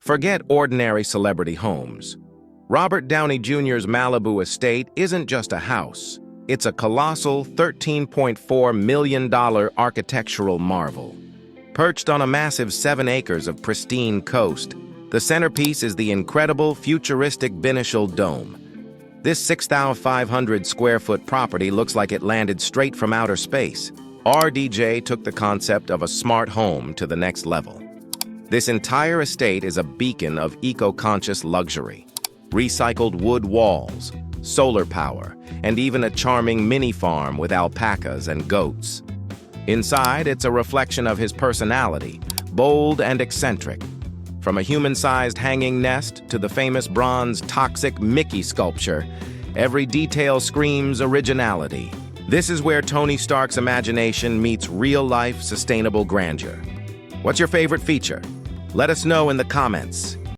Forget ordinary celebrity homes. Robert Downey Jr.'s Malibu estate isn't just a house. It's a colossal $13.4 million architectural marvel. Perched on a massive 7 acres of pristine coast, the centerpiece is the incredible futuristic Binishell Dome. This 6,500 square foot property looks like it landed straight from outer space. RDJ took the concept of a smart home to the next level. This entire estate is a beacon of eco-conscious luxury. Recycled wood walls, solar power, and even a charming mini farm with alpacas and goats. Inside, it's a reflection of his personality, bold and eccentric. From a human-sized hanging nest to the famous bronze toxic Mickey sculpture, every detail screams originality. This is where Tony Stark's imagination meets real-life sustainable grandeur. What's your favorite feature? Let us know in the comments.